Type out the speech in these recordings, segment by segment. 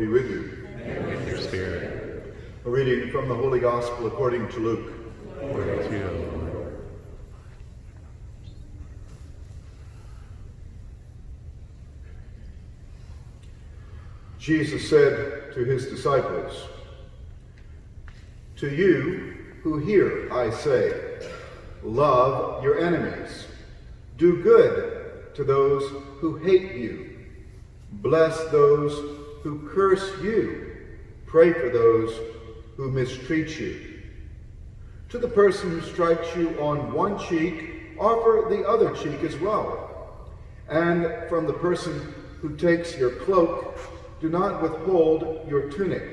be with you. And with your spirit. A reading from the Holy Gospel according to Luke. Glory to you, O Lord. Jesus said to his disciples, "To you who hear, I say, love your enemies. Do good to those who hate you. Bless those who curse you. Pray for those who mistreat you. To the person who strikes you on one cheek, offer the other cheek as well. And from the person who takes your cloak, do not withhold your tunic.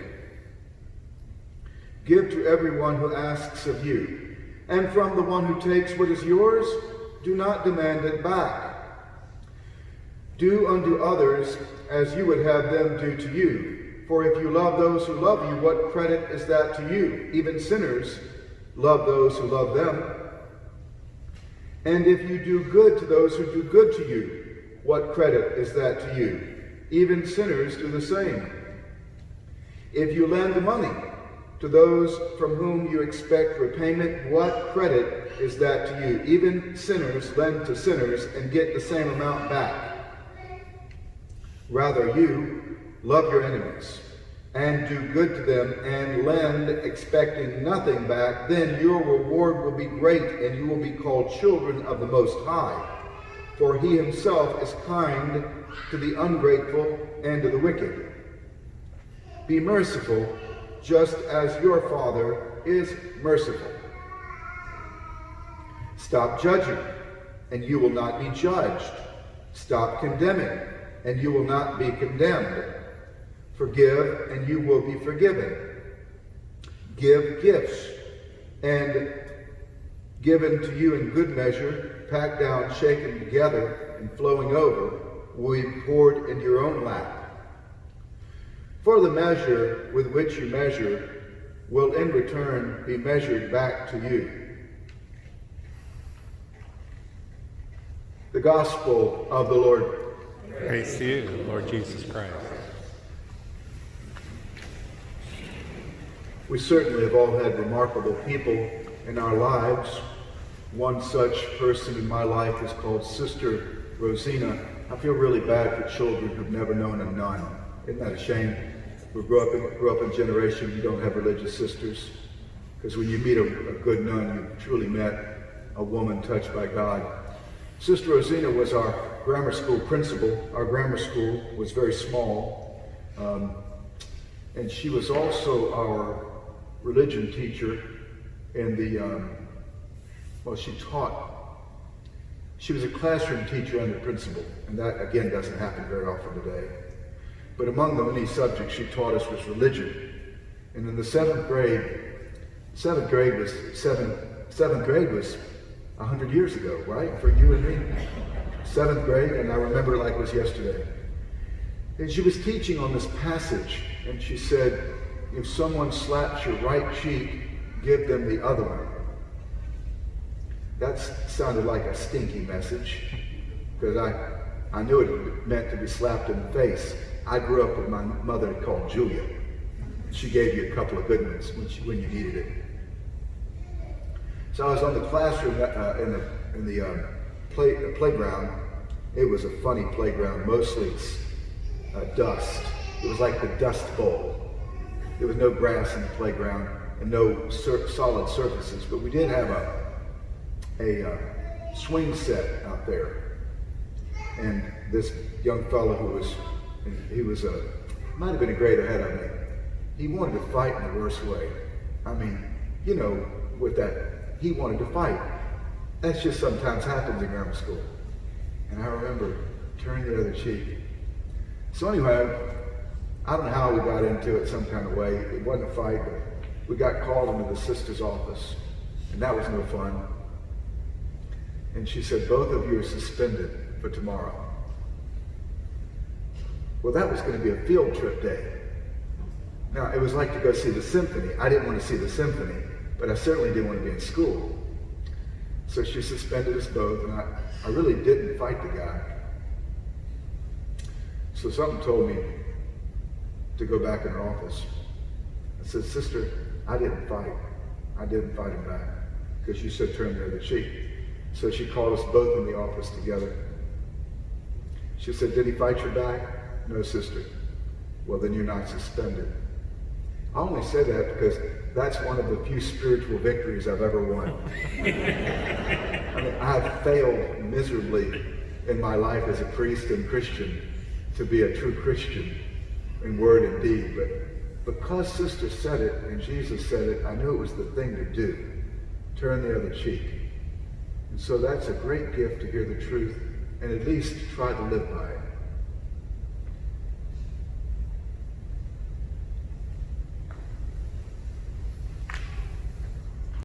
Give to everyone who asks of you, and from the one who takes what is yours, do not demand it back. Do unto others as you would have them do to you. For if you love those who love you, what credit is that to you? Even sinners love those who love them. And if you do good to those who do good to you, what credit is that to you? Even sinners do the same. If you lend money to those from whom you expect repayment, what credit is that to you? Even sinners lend to sinners and get the same amount back. Rather, you love your enemies and do good to them and lend expecting nothing back. Then your reward will be great and you will be called children of the Most High. For he himself is kind to the ungrateful and to the wicked. Be merciful, just as your Father is merciful. Stop judging, and you will not be judged. Stop condemning, and you will not be condemned. Forgive, and you will be forgiven. Give gifts, and given to you in good measure, packed down, shaken together, and flowing over, will be poured into your own lap. For the measure with which you measure will in return be measured back to you. The Gospel of the Lord. Praise to you, Lord Jesus Christ. We certainly have all had remarkable people in our lives. One such person in my life is called Sister Rosina. I feel really bad for children who've never known a nun. Isn't that a shame? We grew up in a generation you don't have religious sisters. Because when you meet a good nun, you truly met a woman touched by God. Sister Rosina was our grammar school principal. Our grammar school was very small. And she was also our religion teacher in the, she taught. She was a classroom teacher under principal, and that, again, doesn't happen very often today. But among the many subjects she taught us was religion. And in the seventh grade was 100 years ago, right? For you and me. Seventh grade, and I remember like it was yesterday. And she was teaching on this passage, and she said, if someone slaps your right cheek, give them the other one. That sounded like a stinky message, because I knew it meant to be slapped in the face. I grew up with my mother called Julia. She gave you a couple of good ones when you needed it. So I was on the classroom in the playground. It was a funny playground, mostly dust. It was like the Dust Bowl. There was no grass in the playground and no solid surfaces, but we did have a swing set out there. And this young fellow might have been a grade ahead of me. He wanted to fight in the worst way. I mean, with that, he wanted to fight. That's just sometimes happens in grammar school. And I remember turning the other cheek. So anyway, I don't know how we got into it some kind of way. It wasn't a fight, but we got called into the sister's office, and that was no fun. And she said, both of you are suspended for tomorrow. Well, that was going to be a field trip day. Now, it was like to go see the symphony. I didn't want to see the symphony, but I certainly didn't want to be in school. So she suspended us both, and I really didn't fight the guy. So something told me to go back in her office. I said, "Sister, I didn't fight. I didn't fight him back because you said turn the other cheek." So she called us both in the office together. She said, "Did he fight your back?" "No, sister." "Well, then you're not suspended." I only say that because that's one of the few spiritual victories I've ever won. I mean, I have failed miserably in my life as a priest and Christian to be a true Christian in word and deed. But because Sister said it and Jesus said it, I knew it was the thing to do. Turn the other cheek. And so that's a great gift to hear the truth and at least try to live by it.